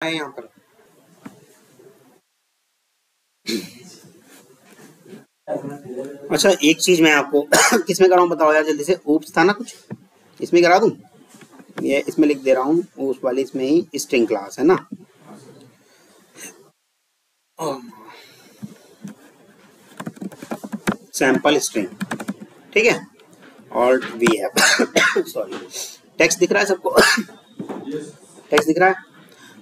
है यहाँ पर। अच्छा एक चीज मैं आपको किसमें कराऊं बताओ यार जल्दी से। ऊप्स था ना कुछ, इसमें करा दूं। ये इसमें लिख दे रहा हूँ उस वाली, इसमें ही स्ट्रिंग क्लास है ना। सैंपल स्ट्रिंग, ठीक है। Alt we have sorry. Text दिख रहा है सबको? टेक्स्ट दिख रहा है।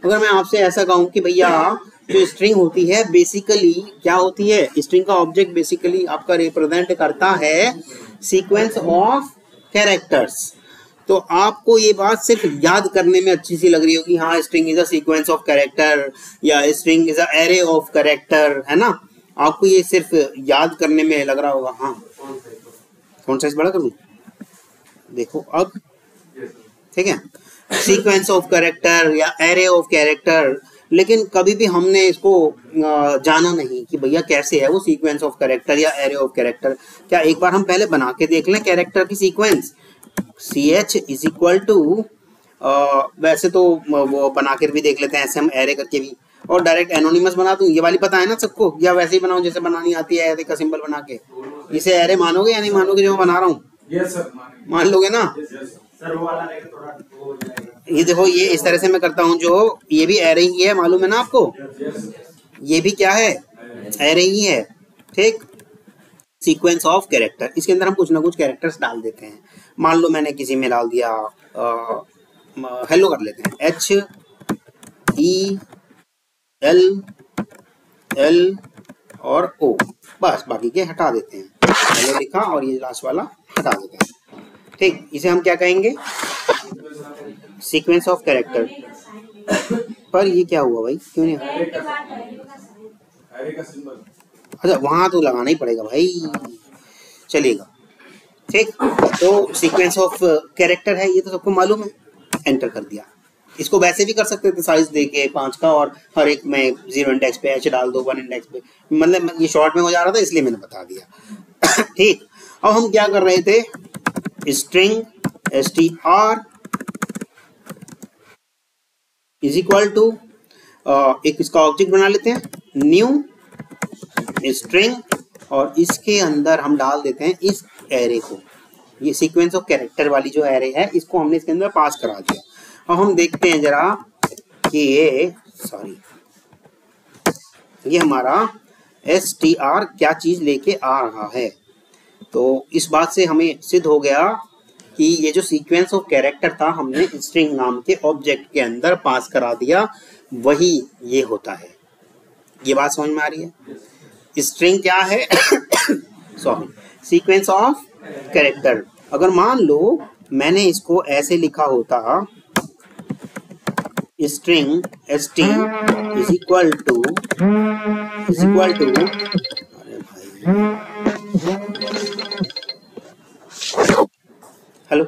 अगर मैं आपसे ऐसा कहूँ कि भैया जो स्ट्रिंग होती है बेसिकली क्या होती है, स्ट्रिंग का ऑब्जेक्ट बेसिकली आपका रिप्रेजेंट करता है सीक्वेंस ऑफ कैरेक्टर्स, तो आपको ये बात सिर्फ याद करने में अच्छी सी लग रही होगी, हाँ string is a sequence of character या string is a array of character, है ना। आपको ये सिर्फ याद करने में लग रहा होगा। हाँ कौन साइज बड़ा कर दूं, देखो अब, ठीक है। सीक्वेंस ऑफ कैरेक्टर या एरे ऑफ कैरेक्टर, लेकिन कभी भी हमने इसको जाना नहीं कि भैया कैसे है वो सीक्वेंस ऑफ कैरेक्टर या एरे ऑफ कैरेक्टर। क्या एक बार हम पहले बना के देख लें कैरेक्टर की sequence. ch is equal to, वैसे तो वो बना कर भी देख लेते हैं ऐसे हम एरे करके भी, और डायरेक्ट एनोनिमस बना दूं, ये वाली पता है ना सबको, या वैसे ही बनाऊं जैसे बनानी आती है एरे का सिंबल बना के। इसे एरे मानोगे या नहीं मानोगे जो मैं बना रहा हूँ? यस सर, मान लोगे ना? सर वो वाला रहेगा थोड़ा वो हो जाएगा। ये देखो ये इस तरह से मैं करता हूँ, जो ये भी एरे ही है, मालूम है ना आपको, ये भी क्या है, एरे ही है, ठीक। सीक्वेंस ऑफ कैरेक्टर, इसके अंदर हम कुछ ना कुछ कैरेक्टर्स डाल देते हैं। मान लो मैंने किसी में डाल दिया हेलो कर लेते हैं, HELL और O, बस बाकी के हटा देते हैं। हेलो लिखा और ये लास्ट वाला हटा देते हैं, ठीक। इसे हम क्या कहेंगे, सीक्वेंस ऑफ कैरेक्टर। पर ये क्या हुआ भाई, क्यों नहीं? एरे का सिंबल, अच्छा वहां तो लगाना ही पड़ेगा भाई, चलेगा, ठीक। तो सीक्वेंस ऑफ कैरेक्टर है, ये तो सबको मालूम है। एंटर कर दिया। इसको वैसे भी कर सकते थे साइज दे के 5 का, और हर एक में 0 इंडेक्स पे H डाल दो, 1 इंडेक्स पे, मतलब ये शॉर्ट में हो जा रहा था इसलिए मैंने बता दिया ठीक। अब हम क्या कर रहे थे, string str is equal to, एक इसका ऑब्जेक्ट बना लेते हैं न्यू स्ट्रिंग, और इसके अंदर हम डाल देते हैं इस एरे को, ये सीक्वेंस ऑफ कैरेक्टर वाली जो एरे है इसको हमने इसके अंदर पास करा दिया। अब हम देखते हैं जरा कि ये सॉरी ये हमारा str क्या चीज लेके आ रहा है। तो इस बात से हमें सिद्ध हो गया कि ये जो सीक्वेंस ऑफ कैरेक्टर था हमने स्ट्रिंग नाम के ऑब्जेक्ट के अंदर पास करा दिया, वही ये होता है। ये बात समझ में आ रही है? स्ट्रिंग क्या है सॉरी, सीक्वेंस ऑफ कैरेक्टर। अगर मान लो मैंने इसको ऐसे लिखा होता, string st is equal to अरे भाई हेलो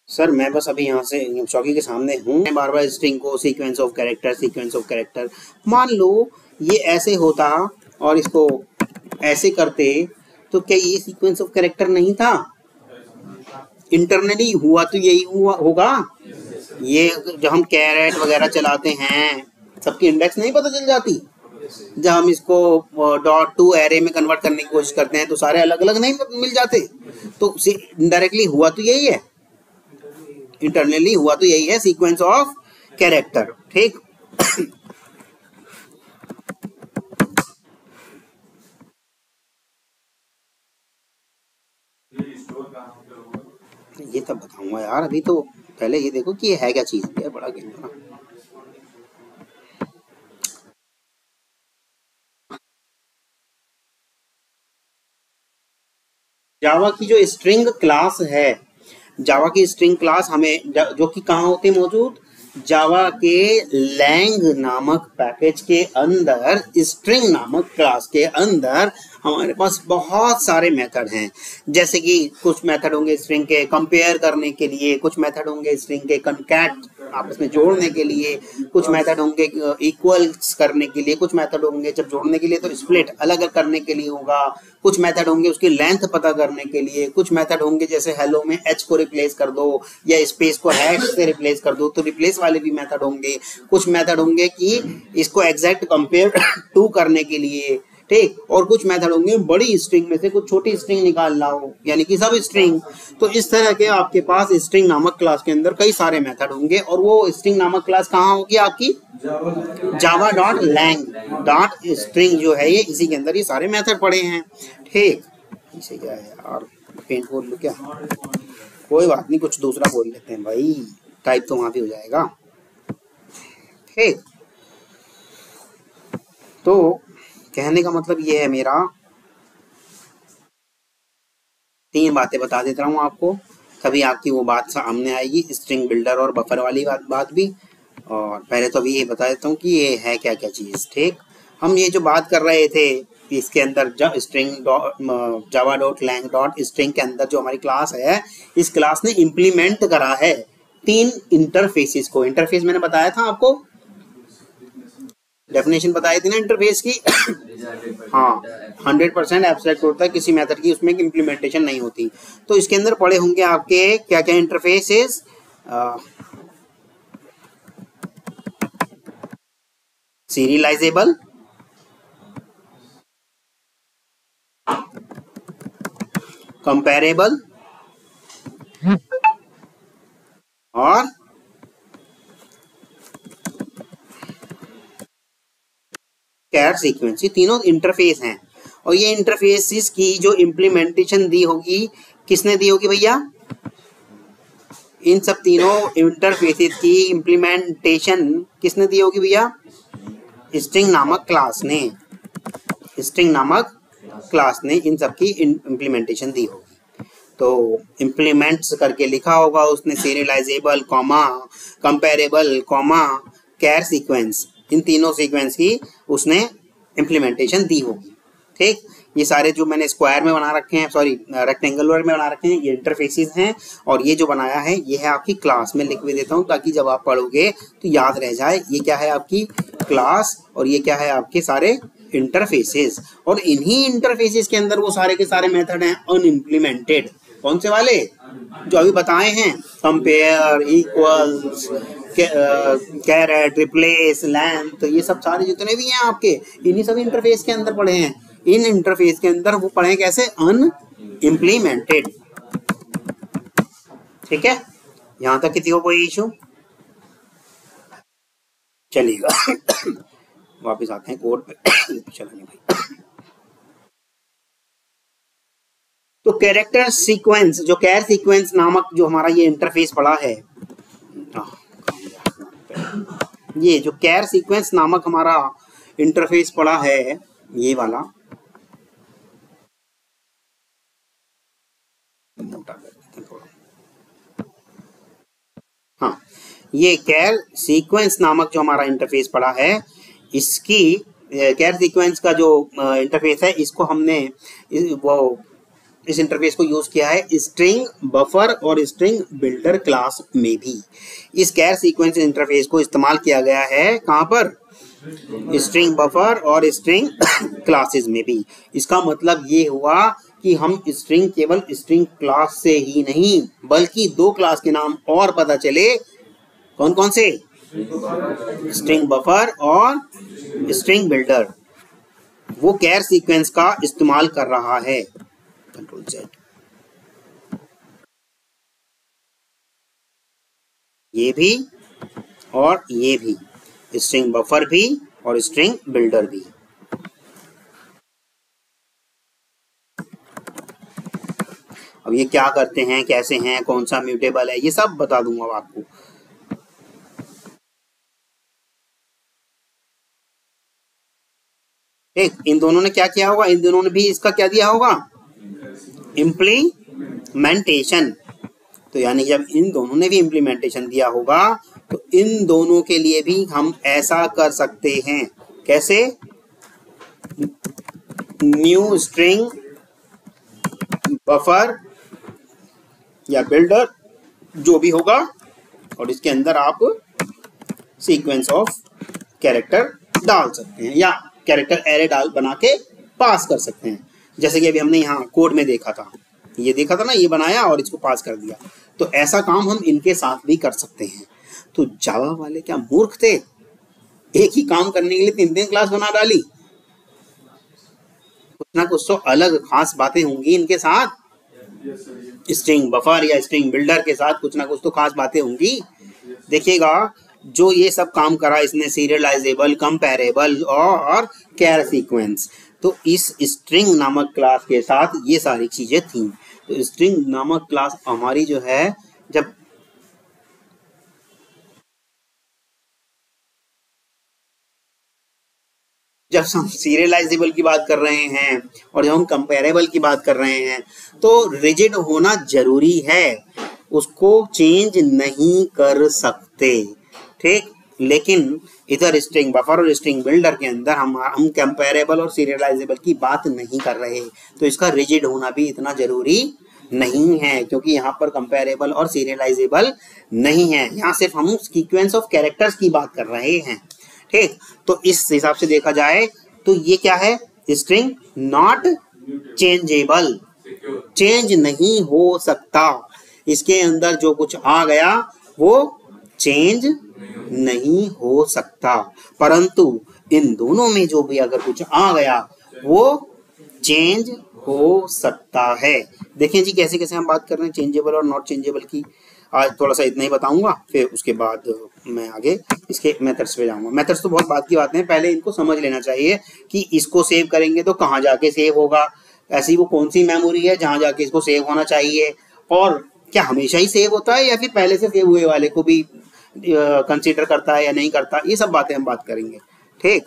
सर, मैं बस अभी यहाँ से चौकी के सामने हूँ, बार बार स्ट्रिंग को सीक्वेंस ऑफ कैरेक्टर। मान लो ये ऐसे होता और इसको ऐसे करते, तो क्या ये सीक्वेंस ऑफ कैरेक्टर नहीं था? इंटरनली हुआ तो यही हुआ होगा। ये जब हम कैरेट वगैरह चलाते हैं सबकी इंडेक्स नहीं पता चल जाती, जब हम इसको डॉट टू एरे में कन्वर्ट करने की कोशिश करते हैं तो सारे अलग अलग नहीं मिल जाते। तो इनडायरेक्टली हुआ तो यही है, इंटरनली हुआ तो यही है, सीक्वेंस ऑफ कैरेक्टर, ठीक। ये तब बताऊंगा यार, अभी तो पहले ये देखो कि ये है क्या चीज, ये बड़ा गेम है ना। जावा की जो स्ट्रिंग क्लास है, जावा की स्ट्रिंग क्लास हमें जो कि कहाँ होती है मौजूद, जावा के लैंग नामक पैकेज के अंदर, स्ट्रिंग नामक क्लास के अंदर हमारे पास बहुत सारे मेथड हैं। जैसे कि कुछ मेथड होंगे स्ट्रिंग के कंपेयर करने के लिए, कुछ मेथड होंगे स्ट्रिंग के कॉन्कैट आपस में जोड़ने के लिए, कुछ मेथड होंगे इक्वल्स करने के लिए, कुछ मेथड होंगे जब जोड़ने के लिए तो स्प्लिट अलग अलग करने के लिए होगा, कुछ मेथड होंगे उसकी लेंथ पता करने के लिए, कुछ मेथड होंगे जैसे हेलो में एच को रिप्लेस कर दो या स्पेस को हैश से रिप्लेस कर दो, तो रिप्लेस वाले भी मेथड होंगे। कुछ मेथड होंगे कि इसको एग्जैक्ट कंपेयर टू करने के लिए, ठीक। और कुछ मेथड होंगे बड़ी स्ट्रिंग में से कुछ छोटी स्ट्रिंग निकालना हो, यानी कि सब स्ट्रिंग। तो इस तरह के आपके पास स्ट्रिंग नामक क्लास के अंदर कई सारे मेथड होंगे। और वो स्ट्रिंग नामक क्लास कहाँ होगी आपकी? java.lang.string जो है ये, इसी के अंदर ये सारे मेथड पड़े हैं, ठीक। इसे क्या है और पेंट बोल लो क्या, कोई बात नहीं, कुछ दूसरा बोल लेते हैं भाई, टाइप तो वहां भी हो जाएगा, ठीक। तो कहने का मतलब ये है मेरा, 3 बातें बता देता हूँ आपको, तभी आपकी वो बात सामने आएगी, स्ट्रिंग बिल्डर और बफर वाली बात भी। और पहले तो अभी ये बता देता हूँ कि ये है क्या क्या चीज़, ठीक। हम ये जो बात कर रहे थे इसके अंदर स्ट्रिंग java.lang.string के अंदर जो हमारी क्लास है, इस क्लास ने इम्प्लीमेंट करा है 3 इंटरफेसेस को। इंटरफेस मैंने बताया था आपको, डेफिनेशन बताई थी ना इंटरफेस की। हाँ, 100% एब्स्ट्रैक्ट होता है, किसी मेथड की उसमें इम्प्लीमेंटेशन नहीं होती। तो इसके अंदर पड़े होंगे आपके क्या क्या इंटरफेसेस, सीरियलाइजेबल, कंपेरेबल और कैर सीक्वेंस, ये तीनों इंटरफेस हैं। और ये इंटरफेसेस की जो इम्प्लीमेंटेशन दी होगी, किसने दी होगी भैया? इन सब तीनों इंटरफेसेस की इम्प्लीमेंटेशन किसने दी होगी भैया? स्ट्रिंग नामक क्लास ने, स्ट्रिंग नामक क्लास ने इन सब की इम्प्लीमेंटेशन दी होगी। तो इम्प्लीमेंट्स करके लिखा होगा उसने सीरियलाइजेबल, कॉमा, कंपेरेबल, कॉमा, कैर सीक्वेंस, इन तीनों सीक्वेंस की उसने इम्प्लीमेंटेशन दी होगी, ठीक। ये सारे जो मैंने स्क्वायर में बना रखे हैं, सॉरी रेक्टेंगुलर में बना रखे हैं, ये इंटरफेसेस हैं। और ये जो बनाया है ये है आपकी क्लास, में लिख भी देता हूँ ताकि जब आप पढ़ोगे तो याद रह जाए, ये क्या है आपकी क्लास और ये क्या है आपके सारे इंटरफेसेस। और इन्हीं इंटरफेसेस के अंदर वो सारे के सारे मेथड हैं अनइम्प्लीमेंटेड। कौन से वाले? जो अभी बताए हैं, compare, equals, caret, replace, length, ये सब सारे जितने भी हैं आपके, इन्हीं सब इंटरफेस के अंदर पड़े हैं। इन इंटरफेस के अंदर वो पढ़े कैसे? अनइम्प्लीमेंटेड, ठीक है। यहां तक किसी को कोई इशू? चलिएगा वापस आते हैं कोड पे। चला नहीं भाई। तो कैरेक्टर सीक्वेंस, जो कैर सीक्वेंस नामक जो हमारा ये इंटरफेस पड़ा है, ये जो कैर सीक्वेंस नामक हमारा इंटरफेस पड़ा है, ये वाला मोटा कर देते हैं थोड़ा। हाँ, ये कैर सीक्वेंस नामक जो हमारा इंटरफेस पड़ा है, इसकी कैर सीक्वेंस का जो इंटरफेस है, इसको हमने इस इंटरफेस को यूज किया है स्ट्रिंग बफर और स्ट्रिंग बिल्डर क्लास में भी। इस कैर सीक्वेंस इंटरफेस को इस्तेमाल किया गया है कहाँ पर? स्ट्रिंग बफर और स्ट्रिंग क्लासेस में भी। इसका मतलब ये हुआ कि हम स्ट्रिंग केवल स्ट्रिंग क्लास से ही नहीं, बल्कि 2 क्लास के नाम और पता चले। कौन कौन से? स्ट्रिंग बफर और स्ट्रिंग बिल्डर। वो कैर सीक्वेंस का इस्तेमाल कर रहा है। कंट्रोल Z, ये भी और ये भी, स्ट्रिंग बफर भी और स्ट्रिंग बिल्डर भी। अब ये क्या करते हैं, कैसे हैं, कौन सा म्यूटेबल है, ये सब बता दूंगा आपको। एक इन दोनों ने क्या किया होगा? इन दोनों ने भी इसका क्या दिया होगा? इम्प्लीमेंटेशन। तो यानी जब इन दोनों ने भी इम्प्लीमेंटेशन दिया होगा तो इन दोनों के लिए भी हम ऐसा कर सकते हैं। कैसे? न्यू स्ट्रिंग बफर या बिल्डर जो भी होगा, और इसके अंदर आप सीक्वेंस ऑफ कैरेक्टर डाल सकते हैं या कैरेक्टर एरे बना के पास कर सकते हैं। जैसे कि अभी हमने यहाँ कोड में देखा था, ये देखा था ना, ये बनाया और इसको पास कर दिया। तो ऐसा काम हम इनके साथ भी कर सकते हैं। तो जावा वाले क्या मूर्ख थे, एक ही काम करने के लिए 3-3 क्लास बना डाली। कुछ ना कुछ तो अलग खास बातें होंगी इनके साथ, स्ट्रिंग बफर या स्ट्रिंग बिल्डर के साथ कुछ ना कुछ तो खास बातें होंगी। देखिएगा जो ये सब काम करा इसने, सीरियलाइजेबल, कंपैरेबल और कैर सीक्वेंस, तो इस स्ट्रिंग नामक क्लास के साथ ये सारी चीजें थी। तो स्ट्रिंग नामक क्लास हमारी जो है, जब हम सीरियलाइजेबल की बात कर रहे हैं और जब हम कंपैरेबल की बात कर रहे हैं, तो रिजिड होना जरूरी है, उसको चेंज नहीं कर सकते, ठीक। लेकिन इधर स्ट्रिंग बफर और स्ट्रिंग बिल्डर के अंदर हम कंपैरेबल और सीरियलाइजेबल की बात नहीं कर रहे, तो इसका रिजिड होना भी इतना जरूरी नहीं है, क्योंकि यहाँ पर कंपैरेबल और सीरियलाइजेबल नहीं है, यहाँ सिर्फ हम सीक्वेंस ऑफ कैरेक्टर्स की बात कर रहे हैं, ठीक। तो इस हिसाब से देखा जाए तो ये क्या है, स्ट्रिंग नॉट चेंजेबल, चेंज नहीं हो सकता, इसके अंदर जो कुछ आ गया वो चेंज नहीं हो सकता, परंतु इन दोनों में जो भी अगर कुछ आ गया वो चेंज हो सकता है। देखें जी कैसे कैसे हम बात कर रहे हैं चेंजेबल और नॉट चेंजेबल की। आज थोड़ा सा इतना ही बताऊंगा, फिर उसके बाद मैं आगे इसके मेथड्स पे जाऊंगा। मेथड्स तो बहुत बात की बातें हैं, पहले इनको समझ लेना चाहिए कि इसको सेव करेंगे तो कहाँ जाके सेव होगा, ऐसी वो कौन सी मेमोरी है जहाँ जाके इसको सेव होना चाहिए, और क्या हमेशा ही सेव होता है या फिर पहले से सेव हुए वाले को भी कंसीडर करता है या नहीं करता, ये सब बातें हम बात करेंगे, ठीक।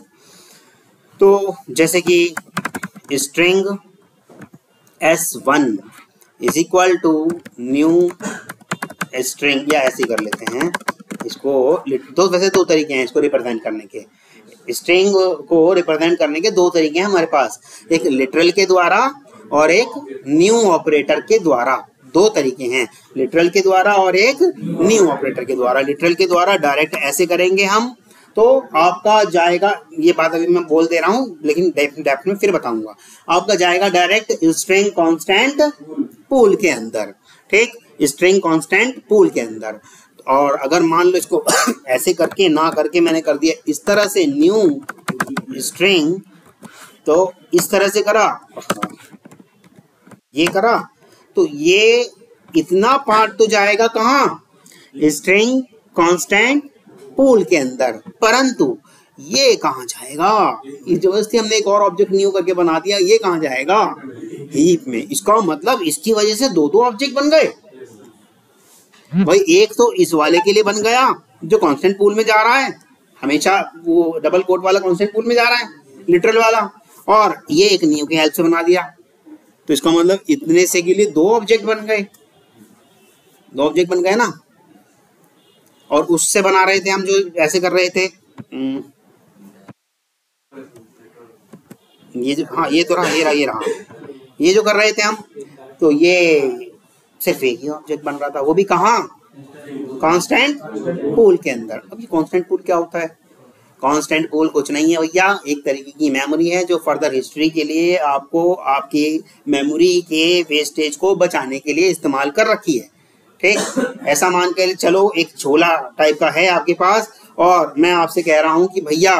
तो जैसे कि string S1 is equal to new string, या ऐसे कर लेते हैं इसको, तो वैसे दो तरीके हैं इसको रिप्रेजेंट करने के, स्ट्रिंग को रिप्रेजेंट करने के दो तरीके हैं हमारे पास, एक लिटरल के द्वारा और एक न्यू ऑपरेटर के द्वारा, दो तरीके हैं, लिटरल के द्वारा और एक न्यू ऑपरेटर के द्वारा। लिटरल के द्वारा डायरेक्ट ऐसे करेंगे हम, तो आपका जाएगा, ये बात अभी मैं बोल दे रहा हूँ लेकिन डेप्थ में फिर बताऊंगा, आपका जाएगा डायरेक्ट स्ट्रिंग कांस्टेंट पूल के अंदर, ठीक, स्ट्रिंग कांस्टेंट पूल के अंदर। और अगर मान लो इसको ऐसे करके ना करके मैंने कर दिया इस तरह से न्यू स्ट्रिंग, तो इस तरह से करा, ये करा, तो ये इतना पार्ट तो जाएगा कहाँ, स्ट्रिंग कांस्टेंट पूल के अंदर, परंतु ये कहाँ जाएगा, इस जबरदस्ती हमने एक और ऑब्जेक्ट न्यू करके बना दिया, ये कहाँ जाएगा, हीप में। इसका मतलब इसकी वजह से दो दो ऑब्जेक्ट बन गए भाई, एक तो इस वाले के लिए बन गया जो कांस्टेंट पूल में जा रहा है, हमेशा वो डबल कोट वाला कांस्टेंट पूल में जा रहा है लिटरल वाला, और ये एक न्यू की हेल्प से बना दिया, तो इसका मतलब इतने से के लिए दो ऑब्जेक्ट बन गए, दो ऑब्जेक्ट बन गए ना। और उससे बना रहे थे हम जो ऐसे कर रहे थे, ये जो, हाँ ये तो रहा, ये रहा, ये रहा, ये जो कर रहे थे हम, तो ये सिर्फ एक ही ऑब्जेक्ट बन रहा था, वो भी कहाँ, कांस्टेंट पूल के अंदर। अब ये कांस्टेंट पूल क्या होता है, कांस्टेंट पूल कुछ नहीं है भैया, एक तरीके की मेमोरी है जो फर्दर हिस्ट्री के लिए आपको आपकी मेमोरी के वेस्टेज को बचाने के लिए इस्तेमाल कर रखी है, ठीक। ऐसा मान कर चलो एक झोला टाइप का है आपके पास, और मैं आपसे कह रहा हूं कि भैया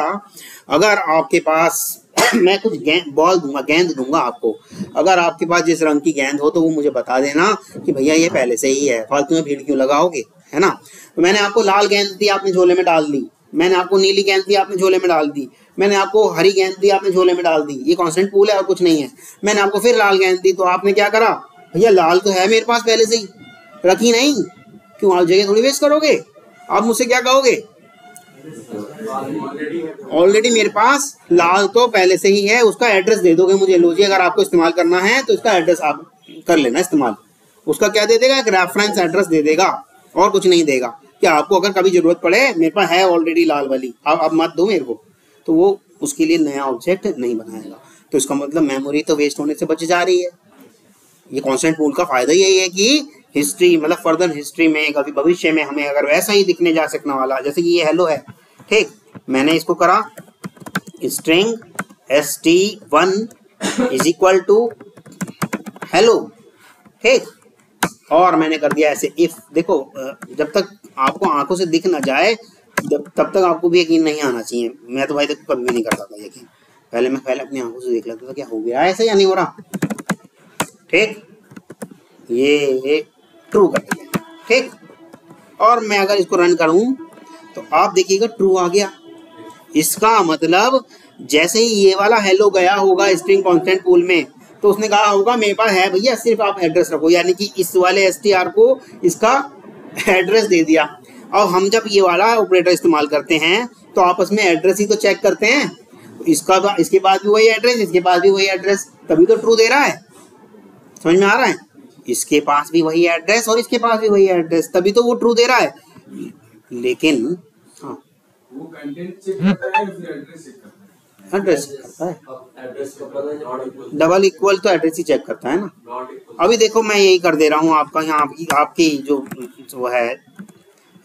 अगर आपके पास मैं कुछ बॉल दूंगा, गेंद दूंगा आपको, अगर आपके पास जिस रंग की गेंद हो तो वो मुझे बता देना कि भैया ये पहले से ही है, फालतू में भीड़ क्यों लगाओगे, है ना। तो मैंने आपको लाल गेंद दी, आपने झोले में डाल दी, मैंने आपको नीली गेंद दी, आपने झोले में डाल दी, मैंने आपको हरी गेंद दी, आपने झोले में डाल दी, ये कांस्टेंट पूल है और कुछ नहीं है। मैंने आपको फिर लाल गेंद दी, तो आपने क्या करा, भैया लाल तो है मेरे पास पहले से ही, रखी नहीं, क्यों आप जगह थोड़ी वेस्ट करोगे, आप मुझसे क्या कहोगे, ऑलरेडी मेरे पास लाल तो पहले से ही है, उसका एड्रेस दे दोगे मुझे, लो जी अगर आपको इस्तेमाल करना है तो इसका एड्रेस आप कर लेना इस्तेमाल, उसका क्या दे देगा, एक रेफरेंस एड्रेस दे देगा और कुछ नहीं देगा, क्या आपको अगर कभी जरूरत पड़े, मेरे पास है ऑलरेडी लाल वाली, आप मत दो मेरे को, तो वो उसके लिए नया ऑब्जेक्ट नहीं बनाएगा। तो इसका मतलब मेमोरी तो वेस्ट होने से बच जा रही है। ये कांस्टेंट पूल का फायदा यही है कि हिस्ट्री मतलब फर्दर हिस्ट्री में कभी भविष्य में हमें अगर वैसा ही दिखने जा सकने वाला, जैसे कि ये हेलो है, ठीक, मैंने इसको करा string st1 is equal to hello, ठीक, और मैंने कर दिया ऐसे इफ। देखो जब तक आपको आंखों से दिख ना जाए तब तक आपको भी यकीन नहीं आना चाहिए। मैं तो भाई देखो कभी भी नहीं करता था यकीन, पहले अपनी आंखों से देख लेता था क्या हो गया ऐसे या नहीं हो रहा, ठीक, ये ट्रू कर दिया, ठीक, और मैं अगर इसको रन करूं तो आप देखिएगा ट्रू आ गया। इसका मतलब जैसे ही ये वाला हेलो गया होगा स्ट्रिंग कांस्टेंट पूल में तो उसने कहा होगा मेरे पास है भैया, सिर्फ आप एड्रेस रखो, यानी कि इस वाले str को इसका एड्रेस दे दिया। अब हम जब ये वाला ऑपरेटर इस्तेमाल करते हैं तो आपस में एड्रेस ही तो चेक करते हैं, इसके पास भी वही एड्रेस, इसके पास भी वही एड्रेस, तभी तो ट्रू दे रहा है। समझ में आ रहा है? इसके पास भी वही एड्रेस और इसके पास भी वही एड्रेस, तभी तो वो ट्रू दे रहा है। लेकिन हाँ, वो कंटेंट चेक करता है फिर एड्रेस चेक करता है, एड्रेस करता है, एड्रेस का पता है डबल इक्वल तो एड्रेस ही चेक करता है ना। अभी देखो मैं यही कर दे रहा हूँ आपका यहाँ आपकी जो है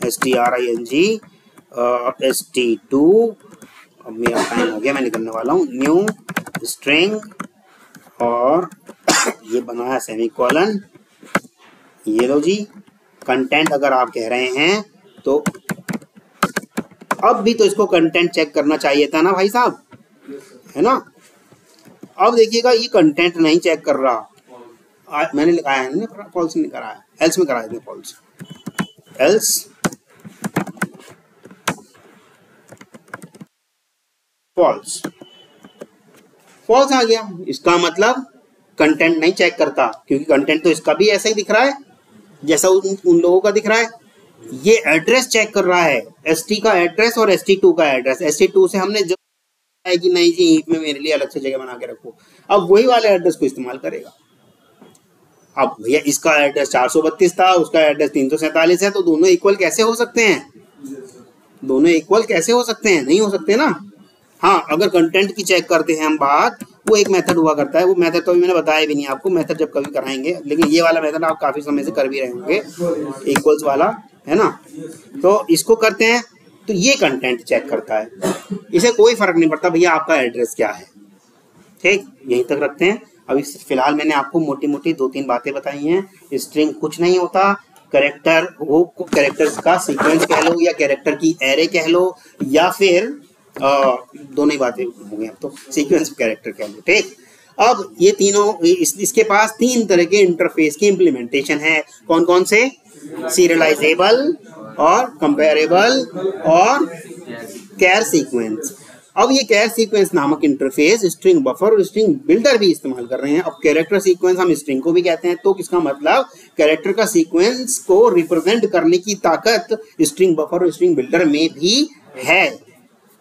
string st2, अब मेरा टाइम हो गया, मैं निकलने वाला हूँ, न्यू स्ट्रिंग और ये बनाया सेमीकोलन, ये लो जी कंटेंट अगर आप कह रहे हैं तो अब भी तो इसको कंटेंट चेक करना चाहिए था ना भाई साहब, है ना। अब देखिएगा ये कंटेंट नहीं चेक कर रहा, मैंने लिखाया है ना फॉल्स नहीं कराया, एल्स में कराया फॉल्स, एल्स फॉल्स, फॉल्स आ गया। इसका मतलब कंटेंट नहीं चेक करता, क्योंकि कंटेंट तो इसका भी ऐसा ही दिख रहा है जैसा उन लोगों का दिख रहा है। ये एड्रेस चेक कर रहा है, st का एड्रेस और st2 का एड्रेस। st2 से हमने जो है कि नहीं जी हीप में मेरे लिए अलग से जगह बना के रखो, अब वही वाले एड्रेस को इस्तेमाल करेगा। अब भैया इसका एड्रेस 432 था, उसका एड्रेस 347 है, तो दोनों इक्वल कैसे हो सकते हैं? दोनों इक्वल कैसे हो सकते हैं? नहीं हो सकते ना। हाँ, अगर कंटेंट की चेक करते हैं हम बात, वो एक मेथड हुआ करता है, वो मेथड तो अभी मैंने बताया भी नहीं आपको, मेथड जब कभी कराएंगे, लेकिन ये वाला मेथड आप काफी समय से कर भी रहे होंगे, इक्वल्स वाला, है ना। तो इसको करते हैं तो ये कंटेंट चेक करता है, इसे कोई फर्क नहीं पड़ता भैया आपका एड्रेस क्या है, ठीक, यहीं तक रखते हैं। अभी फिलहाल मैंने आपको मोटी मोटी 2-3 बातें बताई हैं। स्ट्रिंग कुछ नहीं होता, कैरेक्टर, वो कैरेक्टर्स का सीक्वेंस कह लो या कैरेक्टर की एरे कह लो, या फिर दोनों ही बातें हो गई, अब तो सीक्वेंस कैरेक्टर कह लो, ठीक। अब ये तीनों इसके पास 3 तरह के इंटरफेस की इम्प्लीमेंटेशन है। कौन कौन से? सीरियलाइजेबल और कंपेरेबल और कैर सीक्वेंस। अब ये कैर सीक्वेंस नामक इंटरफेस स्ट्रिंग बफर और स्ट्रिंग बिल्डर भी इस्तेमाल कर रहे हैं। अब कैरेक्टर सीक्वेंस हम स्ट्रिंग को भी कहते हैं, तो किसका मतलब कैरेक्टर का सीक्वेंस को रिप्रेजेंट करने की ताकत स्ट्रिंग बफर और स्ट्रिंग बिल्डर में भी है।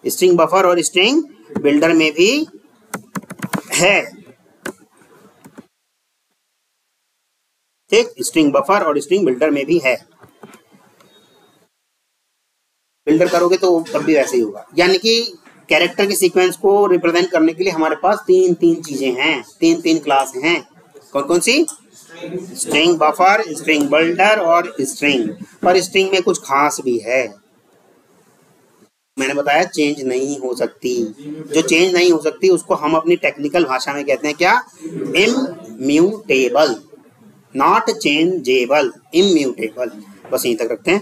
स्ट्रिंग बफर और स्ट्रिंग बिल्डर में भी है, ठीक, स्ट्रिंग बफर और स्ट्रिंग बिल्डर में भी है। बिल्डर करोगे तो तब भी वैसे ही होगा, यानी कि कैरेक्टर के सीक्वेंस को रिप्रेजेंट करने के लिए हमारे पास 3 चीजें हैं, 3 क्लास हैं। कौन कौन सी? स्ट्रिंग बफर, स्ट्रिंग बिल्डर और स्ट्रिंग। पर स्ट्रिंग में कुछ खास भी है, मैंने बताया चेंज नहीं हो सकती। जो चेंज नहीं हो सकती उसको हम अपनी टेक्निकल भाषा में कहते हैं क्या? Immutable, not changeable, immutable. बस यहीं तक रखते हैं।